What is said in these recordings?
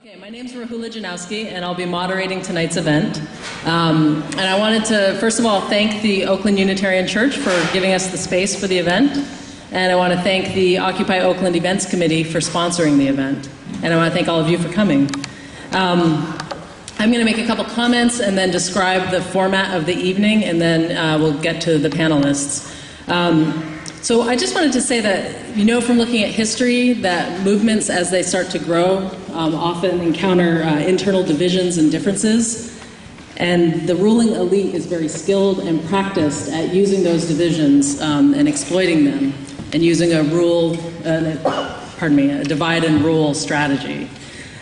Okay, my name's Rahula Janowski, and I'll be moderating tonight's event. And I wanted to, first of all, thank the Oakland Unitarian Church for giving us the space for the event. And I want to thank the Occupy Oakland Events Committee for sponsoring the event. And I want to thank all of you for coming. I'm going to make a couple comments and then describe the format of the evening, and then we'll get to the panelists. So I just wanted to say that, you know, from looking at history, that movements, as they start to grow, often encounter internal divisions and differences. And the ruling elite is very skilled and practiced at using those divisions and exploiting them, and using a divide and rule strategy.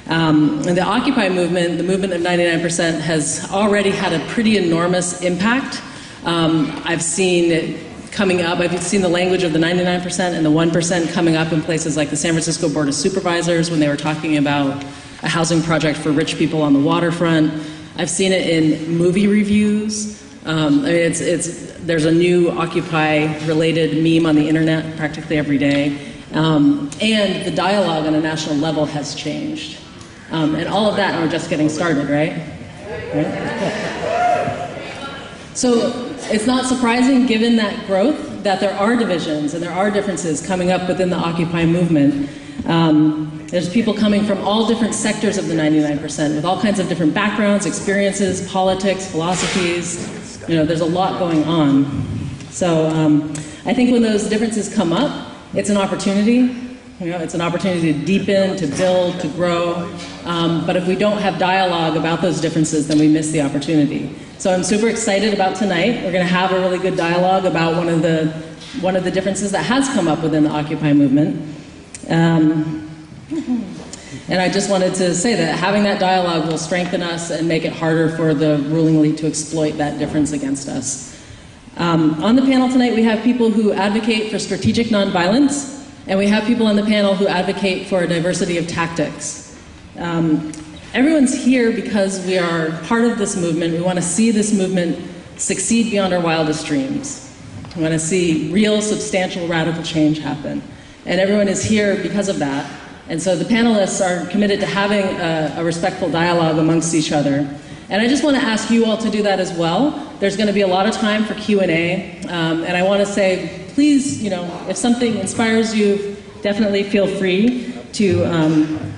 And the Occupy movement, the movement of 99%, has already had a pretty enormous impact. I've seen it coming up. I've seen the language of the 99% and the 1% coming up in places like the San Francisco Board of Supervisors when they were talking about a housing project for rich people on the waterfront. I've seen it in movie reviews. I mean, there's a new Occupy-related meme on the internet practically every day. And the dialogue on a national level has changed. And all of that, and we're just getting started, right? So it's not surprising, given that growth, that there are divisions and there are differences coming up within the Occupy movement. There's people coming from all different sectors of the 99%, with all kinds of different backgrounds, experiences, politics, philosophies. You know, there's a lot going on. So I think when those differences come up, it's an opportunity. You know, it's an opportunity to deepen, to build, to grow. But if we don't have dialogue about those differences, then we miss the opportunity. So I'm super excited about tonight. We're going to have a really good dialogue about one of the differences that has come up within the Occupy movement. And I just wanted to say that having that dialogue will strengthen us and make it harder for the ruling elite to exploit that difference against us. On the panel tonight, we have people who advocate for strategic nonviolence, and we have people on the panel who advocate for a diversity of tactics. Everyone's here because we are part of this movement. We want to see this movement succeed beyond our wildest dreams. We want to see real, substantial, radical change happen. And everyone is here because of that. And so the panelists are committed to having a respectful dialogue amongst each other. And I just want to ask you all to do that as well. There's going to be a lot of time for Q&A. And I want to say, please, you know, if something inspires you, definitely feel free to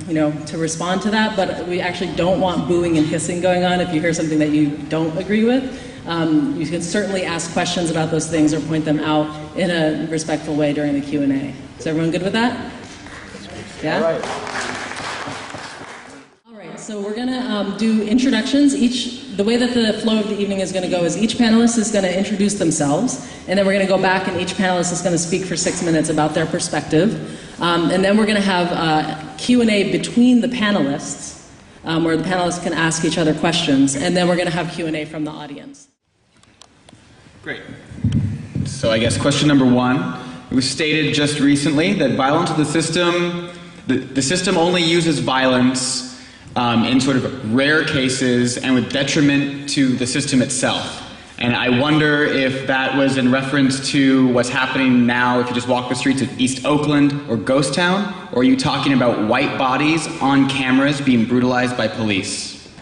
to respond to that, but we actually don't want booing and hissing going on if you hear something that you don't agree with. You can certainly ask questions about those things or point them out in a respectful way during the Q&A. Is everyone good with that? Yeah? All right, so we're going to do introductions. The way that the flow of the evening is going to go is each panelist is going to introduce themselves, and then we're going to go back and each panelist is going to speak for 6 minutes about their perspective. And then we're going to have Q&A between the panelists, where the panelists can ask each other questions, and then we're going to have Q&A from the audience. Great. So I guess question number one, it was stated just recently that violence of the system, the system only uses violence in sort of rare cases and with detriment to the system itself. And I wonder if that was in reference to what's happening now if you just walk the streets of East Oakland or Ghost Town, or are you talking about white bodies on cameras being brutalized by police?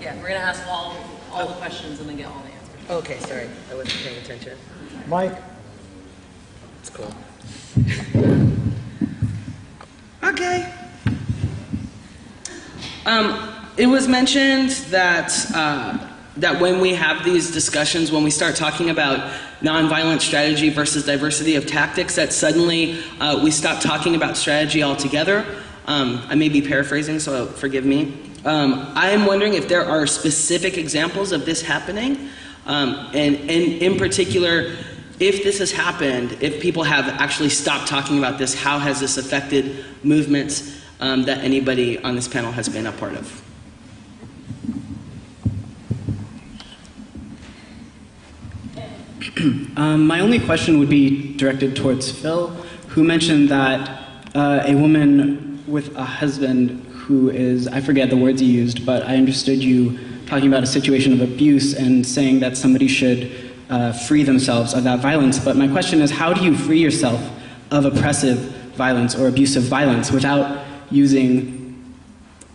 Yeah, we're going to ask all the questions and then get all the answers. Okay, sorry. I wasn't paying attention. Mike. It's cool. Okay. It was mentioned that that when we have these discussions, when we start talking about nonviolent strategy versus diversity of tactics, that suddenly we stop talking about strategy altogether. I may be paraphrasing, so forgive me. I am wondering if there are specific examples of this happening, and in particular, if this has happened, if people have actually stopped talking about this, how has this affected movements that anybody on this panel has been a part of? My only question would be directed towards Phil, who mentioned that a woman with a husband who is, I forget the words you used, but I understood you talking about a situation of abuse and saying that somebody should free themselves of that violence. But my question is, how do you free yourself of oppressive violence or abusive violence without using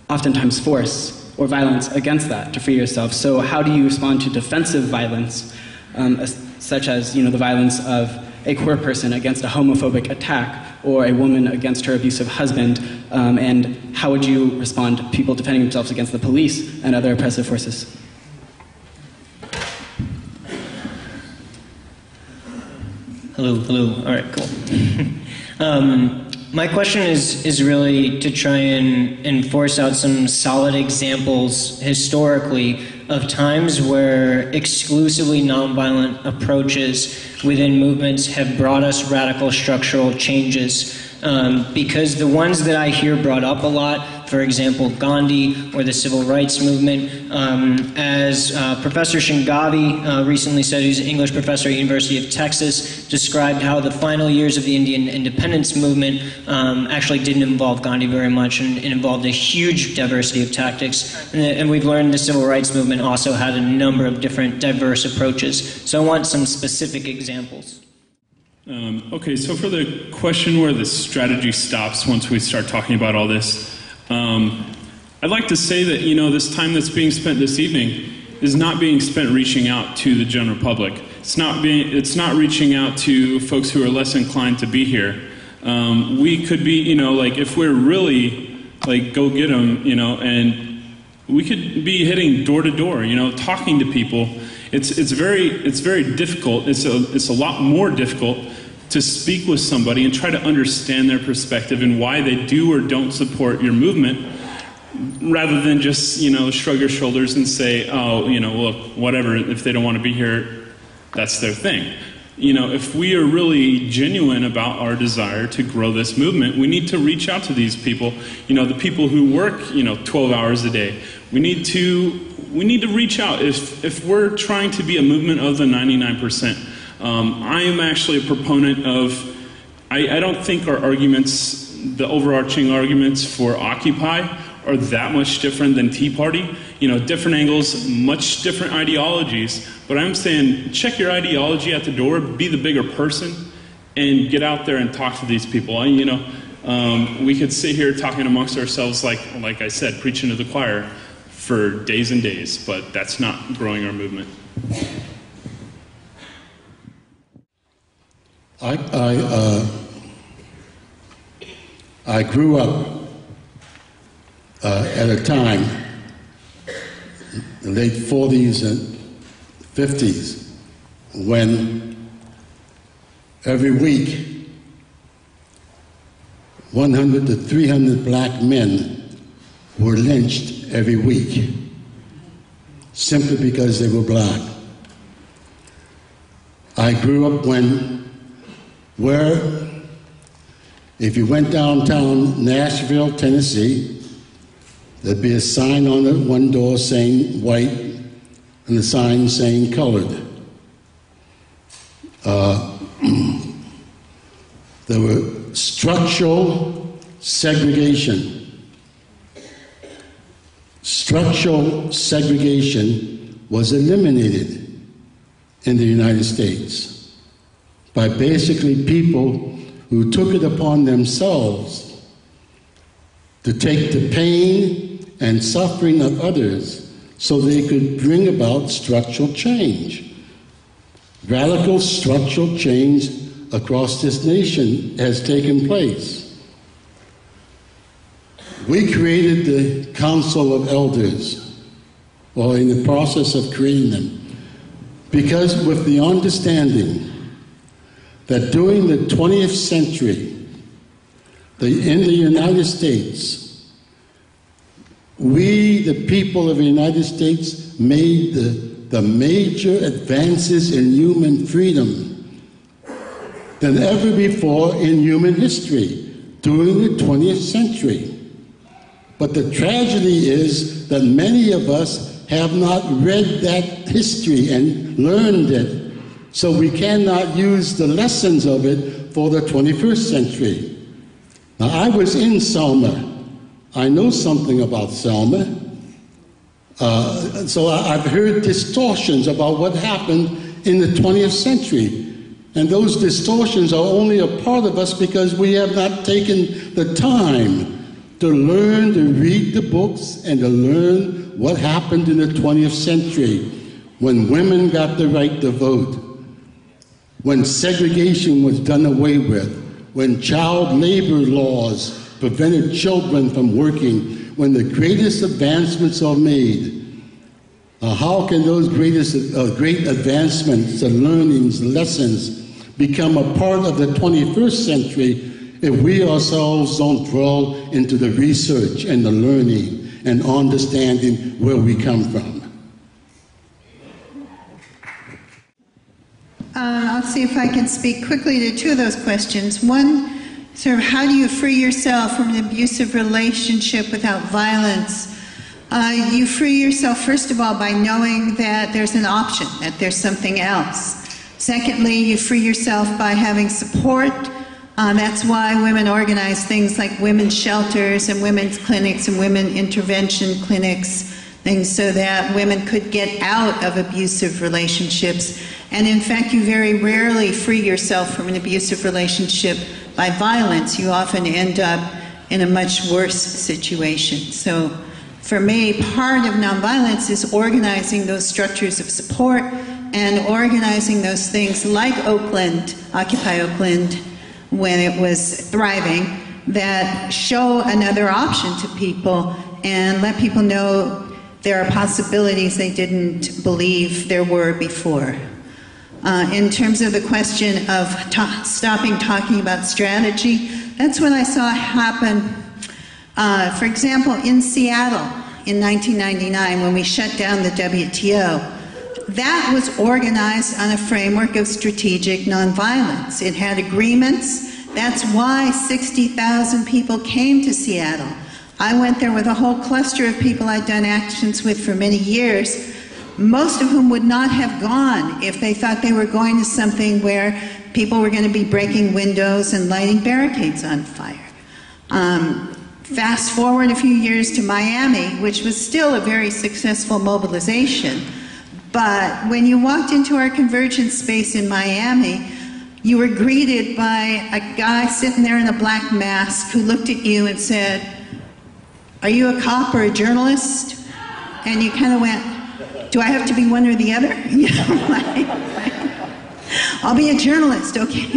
oftentimes force or violence against that to free yourself. So how do you respond to defensive violence, such as the violence of a queer person against a homophobic attack or a woman against her abusive husband, and how would you respond to people defending themselves against the police and other oppressive forces? Hello. All right, cool. My question is really to try and enforce out some solid examples historically of times where exclusively nonviolent approaches within movements have brought us radical structural changes. Because the ones that I hear brought up a lot, for example, Gandhi or the civil rights movement, as Professor Shingavi recently said, who's an English professor at the University of Texas, described how the final years of the Indian independence movement actually didn't involve Gandhi very much, and it involved a huge diversity of tactics. And we've learned the civil rights movement also had a number of different diverse approaches. So I want some specific examples. Okay, so for the question where the strategy stops once we start talking about all this, I'd like to say that, this time that's being spent this evening is not being spent reaching out to the general public. It's not reaching out to folks who are less inclined to be here. We could be, if we're really, go get them, and we could be hitting door to door, talking to people. It's very difficult. It's a lot more difficult to speak with somebody and try to understand their perspective and why they do or don't support your movement, rather than just shrug your shoulders and say, oh, look, whatever. If they don't want to be here, that's their thing. If we are really genuine about our desire to grow this movement, we need to reach out to these people. The people who work 12 hours a day. We need to reach out. If we're trying to be a movement of the 99%, I am actually a proponent of, I don't think our arguments, the overarching arguments for Occupy, are that much different than Tea Party. Different angles, much different ideologies. But I'm saying, check your ideology at the door, be the bigger person, and get out there and talk to these people. We could sit here talking amongst ourselves, like I said, preaching to the choir for days and days, but that's not growing our movement. I grew up at a time, the late 40s and 50s, when every week 100 to 300 black men were lynched every week simply because they were black. I grew up where if you went downtown Nashville, Tennessee, there'd be a sign on the one door saying white and a sign saying colored. There were structural segregation. Structural segregation was eliminated in the United States by basically people who took it upon themselves to take the pain and suffering of others so they could bring about structural change. Radical structural change across this nation has taken place. We created the Council of Elders, or in the process of creating them, because with the understanding that during the 20th century, in the United States, we, the people of the United States, made the major advances in human freedom than ever before in human history during the 20th century. But the tragedy is that many of us have not read that history and learned it, so we cannot use the lessons of it for the 21st century. Now, I was in Selma. I know something about Selma. So I've heard distortions about what happened in the 20th century. And those distortions are only a part of us because we have not taken the time to learn to read the books and to learn what happened in the 20th century when women got the right to vote, when segregation was done away with, when child labor laws prevented children from working, when the greatest advancements are made. How can those great advancements, the learnings, lessons, become a part of the 21st century if we ourselves don't dwell into the research and the learning and understanding where we come from? I'll see if I can speak quickly to two of those questions. One, sort of how do you free yourself from an abusive relationship without violence? You free yourself, first of all, by knowing that there's an option, that there's something else. Secondly, you free yourself by having support. That's why women organize things like women's shelters and women's clinics and women intervention clinics, things so that women could get out of abusive relationships. And in fact, you very rarely free yourself from an abusive relationship by violence. You often end up in a much worse situation. So for me, part of nonviolence is organizing those structures of support and organizing those things like Oakland, Occupy Oakland, when it was thriving, that show another option to people and let people know there are possibilities they didn't believe there were before. In terms of the question of stopping talking about strategy, that's what I saw happen. For example, in Seattle in 1999, when we shut down the WTO, that was organized on a framework of strategic nonviolence. It had agreements. That's why 60,000 people came to Seattle. I went there with a whole cluster of people I'd done actions with for many years, most of whom would not have gone if they thought they were going to something where people were going to be breaking windows and lighting barricades on fire. Fast forward a few years to Miami, which was still a very successful mobilization. But when you walked into our convergence space in Miami, you were greeted by a guy sitting there in a black mask who looked at you and said, "Are you a cop or a journalist?" And you kind of went, "Do I have to be one or the other?" You know, like, "I'll be a journalist, okay."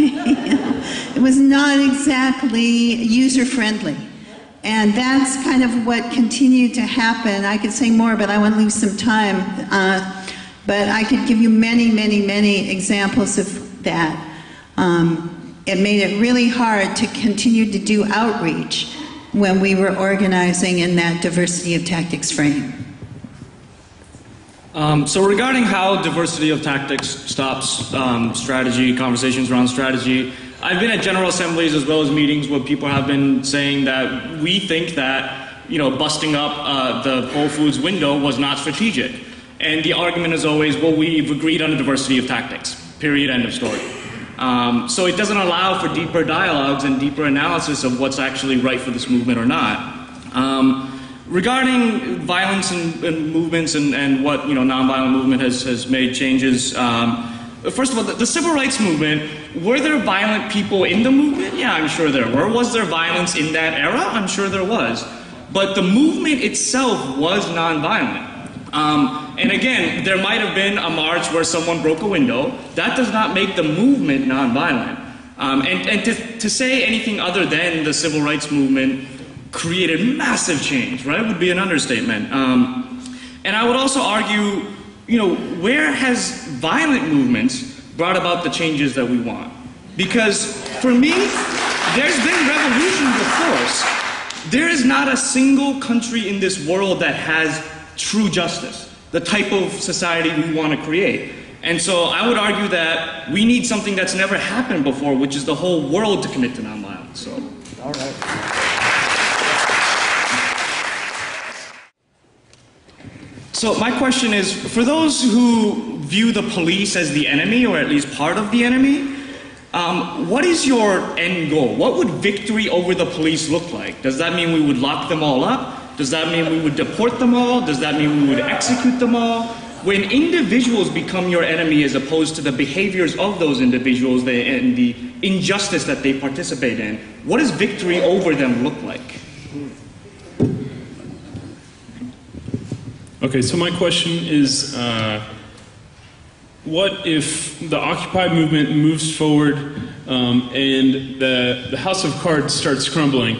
It was not exactly user-friendly. And that's kind of what continued to happen. I could say more, but I want to leave some time. But I could give you many, many, many examples of that. It made it really hard to continue to do outreach when we were organizing in that diversity of tactics frame. So regarding how diversity of tactics stops strategy, conversations around strategy, I've been at General Assemblies as well as meetings where people have been saying that we think that, you know, busting up the Whole Foods window was not strategic. And the argument is always, well, we've agreed on a diversity of tactics, period, end of story. So it doesn't allow for deeper dialogues and deeper analysis of what's actually right for this movement or not. Regarding violence and movements and what, you know, nonviolent movement has made changes, first of all, the civil rights movement, were there violent people in the movement? Yeah, I'm sure there were. Was there violence in that era? I'm sure there was. But the movement itself was nonviolent. And again, there might have been a march where someone broke a window. That does not make the movement nonviolent. And to say anything other than the civil rights movement created massive change, right, would be an understatement. And I would also argue, you know, where has violent movements brought about the changes that we want? Because for me, there's been revolutions of force. There is not a single country in this world that has true justice, the type of society we want to create. And so I would argue that we need something that's never happened before, which is the whole world to commit to nonviolence. So, all right. So my question is, for those who view the police as the enemy, or at least part of the enemy, what is your end goal? What would victory over the police look like? Does that mean we would lock them all up? Does that mean we would deport them all? Does that mean we would execute them all? when individuals become your enemy as opposed to the behaviors of those individuals and the injustice that they participate in, what does victory over them look like? Okay, so my question is, what if the Occupy movement moves forward and the house of cards starts crumbling?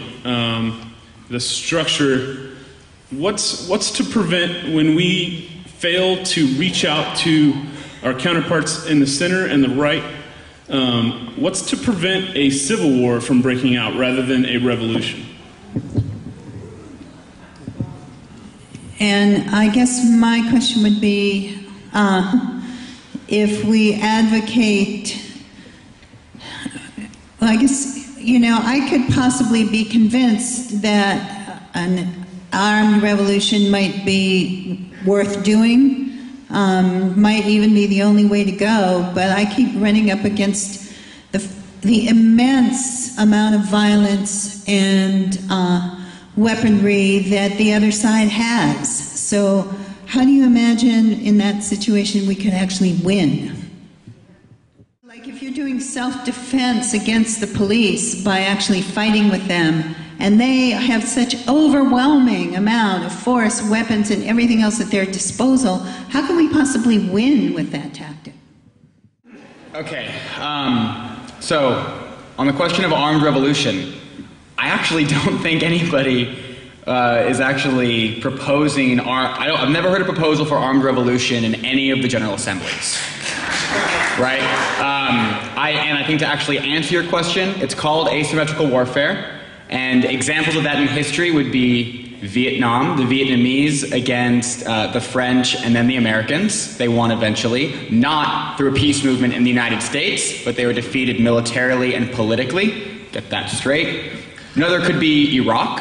The structure, what's to prevent when we fail to reach out to our counterparts in the center and the right? What's to prevent a civil war from breaking out rather than a revolution? And I guess my question would be, if we advocate, well, I guess, you know, I could possibly be convinced that an armed revolution might be worth doing, might even be the only way to go, but I keep running up against the immense amount of violence and weaponry that the other side has. So how do you imagine in that situation we could actually win? Like if you're doing self-defense against the police by actually fighting with them, and they have such overwhelming amount of force, weapons, and everything else at their disposal, how can we possibly win with that tactic? Okay, so on the question of armed revolution, I actually don't think anybody is actually proposing I've never heard a proposal for armed revolution in any of the General Assemblies. Right? And I think to actually answer your question, it's called asymmetrical warfare. And examples of that in history would be Vietnam, the Vietnamese against the French and then the Americans. They won eventually, not through a peace movement in the United States, but they were defeated militarily and politically. Get that straight. Another could be Iraq,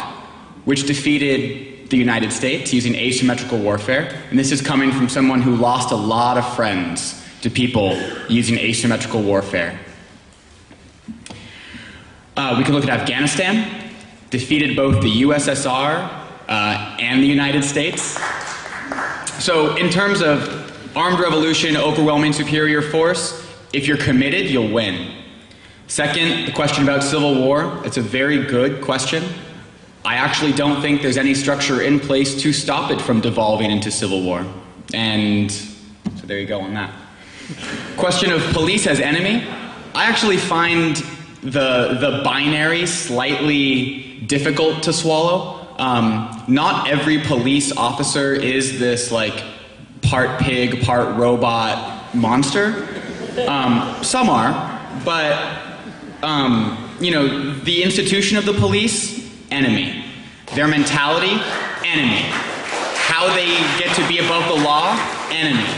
which defeated the United States using asymmetrical warfare. And this is coming from someone who lost a lot of friends to people using asymmetrical warfare. We could look at Afghanistan, defeated both the USSR and the United States. So in terms of armed revolution, overwhelming superior force, if you're committed, you'll win. Second, the question about civil war, it's a very good question. I actually don't think there's any structure in place to stop it from devolving into civil war. And so there you go on that. Question of police as enemy, I actually find the binary slightly difficult to swallow. Not every police officer is this like part pig, part robot monster. Some are, but you know, the institution of the police, enemy. Their mentality, enemy. How they get to be above the law, enemy.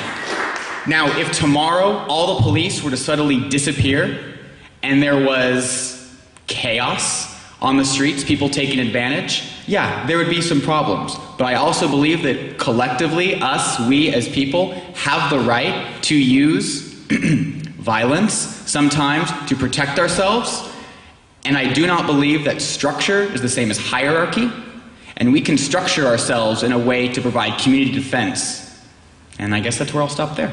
Now, if tomorrow all the police were to suddenly disappear and there was chaos on the streets, people taking advantage, yeah, there would be some problems. But I also believe that collectively, we as people, have the right to use violence sometimes to protect ourselves. And I do not believe that structure is the same as hierarchy. And we can structure ourselves in a way to provide community defense. And I guess that's where I'll stop there.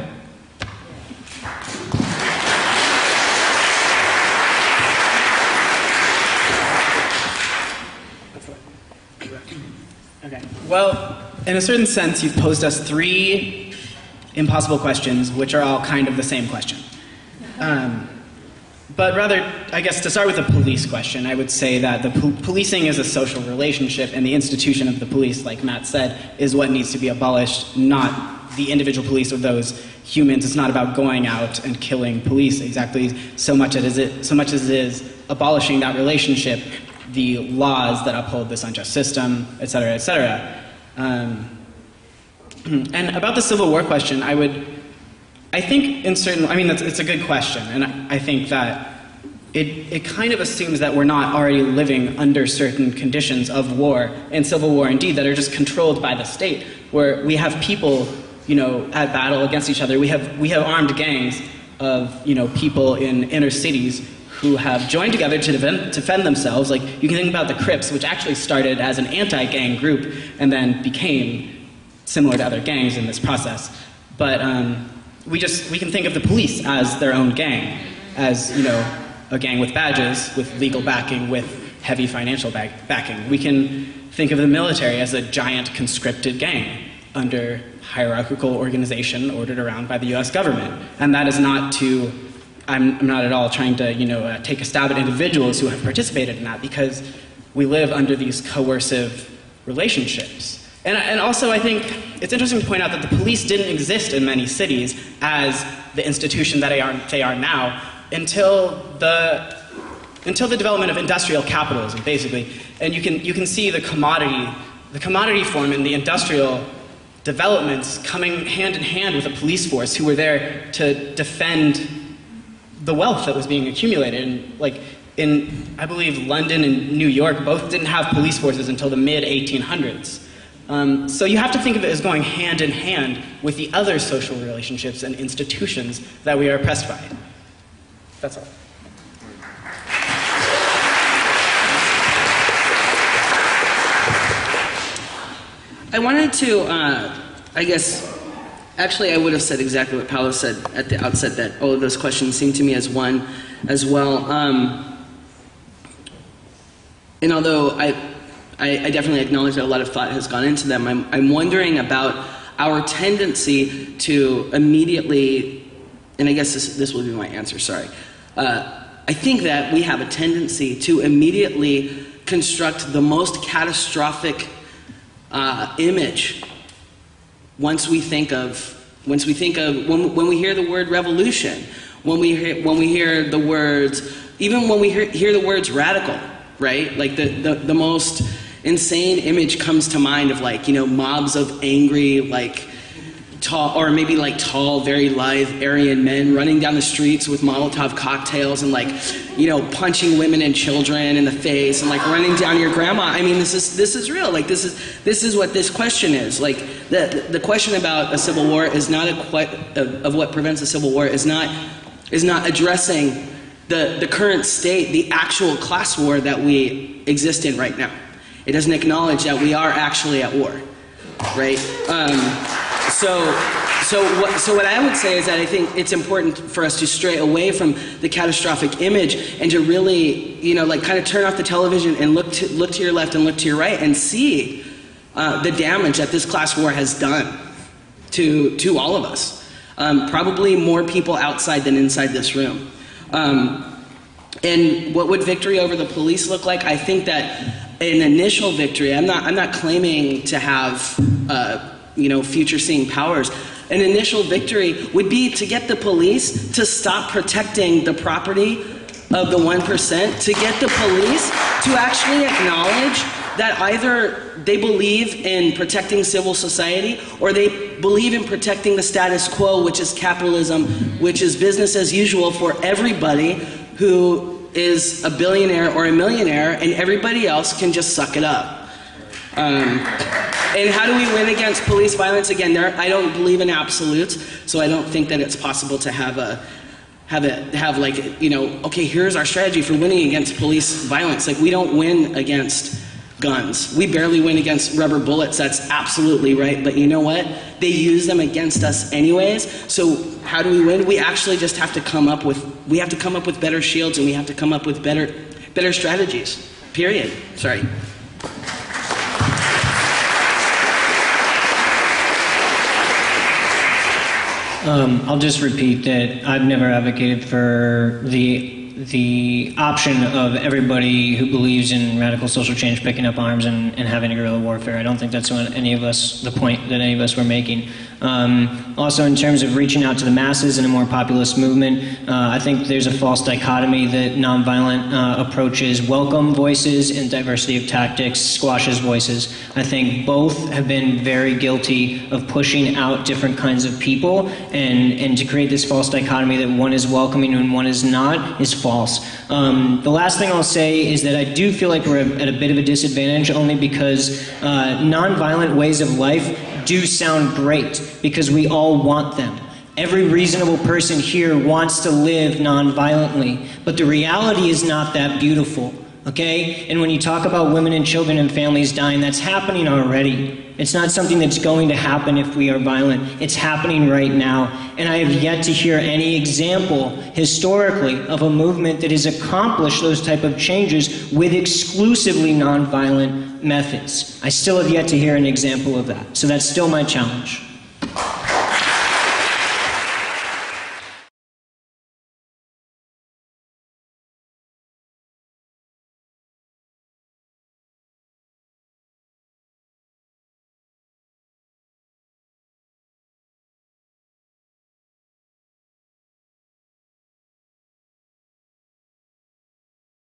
Okay. Well, in a certain sense, you've posed us 3 impossible questions, which are all kind of the same question. But rather, I guess to start with the police question, I would say that the policing is a social relationship, and the institution of the police, like Matt said, is what needs to be abolished, not the individual police or those humans. It's not about going out and killing police exactly so much as it is abolishing that relationship, the laws that uphold this unjust system, et cetera, et cetera. And about the Civil War question, I think it's a good question, and I think that it kind of assumes that we're not already living under certain conditions of war, and civil war indeed, that are just controlled by the state, where we have people, you know, at battle against each other. We have armed gangs of, you know, people in inner cities who have joined together to defend themselves. Like, you can think about the Crips, which actually started as an anti-gang group and then became similar to other gangs in this process. But we can think of the police as their own gang, as, you know, a gang with badges, with legal backing, with heavy financial backing. We can think of the military as a giant conscripted gang under hierarchical organization ordered around by the US government. And that is not to, I'm not at all trying to, you know, take a stab at individuals who have participated in that, because we live under these coercive relationships. And also, I think it's interesting to point out that the police didn't exist in many cities as the institution that they are now until the development of industrial capitalism, basically. And you can see the commodity form in the industrial developments coming hand in hand with a police force who were there to defend the wealth that was being accumulated. And like in, I believe, London and New York both didn't have police forces until the mid-1800s. So you have to think of it as going hand in hand with the other social relationships and institutions that we are oppressed by. That's all. I wanted to, I guess, actually I would have said exactly what Paolo said at the outset, that all of those questions seem to me as one as well. And although I definitely acknowledge that a lot of thought has gone into them, I'm wondering about our tendency to immediately, and I guess this will be my answer, sorry. I think that we have a tendency to immediately construct the most catastrophic image when we hear the word revolution, when we hear the words, even when we hear the words radical, right? Like the most insane image comes to mind of, like, you know, mobs of angry, like, tall, or maybe like tall, very lithe Aryan men running down the streets with Molotov cocktails and, like, you know, punching women and children in the face and, like, running down your grandma. I mean, this is real. Like, this is what this question is. Like, the question about a civil war is not of what prevents a civil war is not addressing the current state, the actual class war that we exist in right now. It doesn't acknowledge that we are actually at war, right? So what I would say is that I think it's important for us to stray away from the catastrophic image and to really, you know, like, kind of turn off the television and look to your left and look to your right and see the damage that this class war has done to all of us. Probably more people outside than inside this room. And what would victory over the police look like? I think that an initial victory, I'm not claiming to have you know, future-seeing powers. An initial victory would be to get the police to stop protecting the property of the 1%, to get the police to actually acknowledge that either they believe in protecting civil society or they believe in protecting the status quo, which is capitalism, which is business as usual for everybody who is a billionaire or a millionaire, and everybody else can just suck it up. And how do we win against police violence? Again, I don't believe in absolutes, so I don't think that it's possible to have like, you know, okay, here's our strategy for winning against police violence. Like, we don't win against guns. We barely win against rubber bullets, that's absolutely right, but you know what? They use them against us anyways, so how do we win? We actually just have to come up with better shields, and we have to come up with better strategies, period. Sorry. I'll just repeat that I've never advocated for the option of everybody who believes in radical social change picking up arms and having a guerrilla warfare. I don't think that's what the point that any of us were making. Also, in terms of reaching out to the masses in a more populist movement, I think there's a false dichotomy that nonviolent approaches welcome voices and diversity of tactics squashes voices. I think both have been very guilty of pushing out different kinds of people, and to create this false dichotomy that one is welcoming and one is not is false. The last thing I'll say is that I do feel like we're at a bit of a disadvantage, only because nonviolent ways of life do sound great because we all want them. Every reasonable person here wants to live non-violently, but the reality is not that beautiful. okay? And when you talk about women and children and families dying, that's happening already. It's not something that's going to happen if we are violent. It's happening right now. And I have yet to hear any example historically of a movement that has accomplished those type of changes with exclusively nonviolent methods. I still have yet to hear an example of that. So that's still my challenge.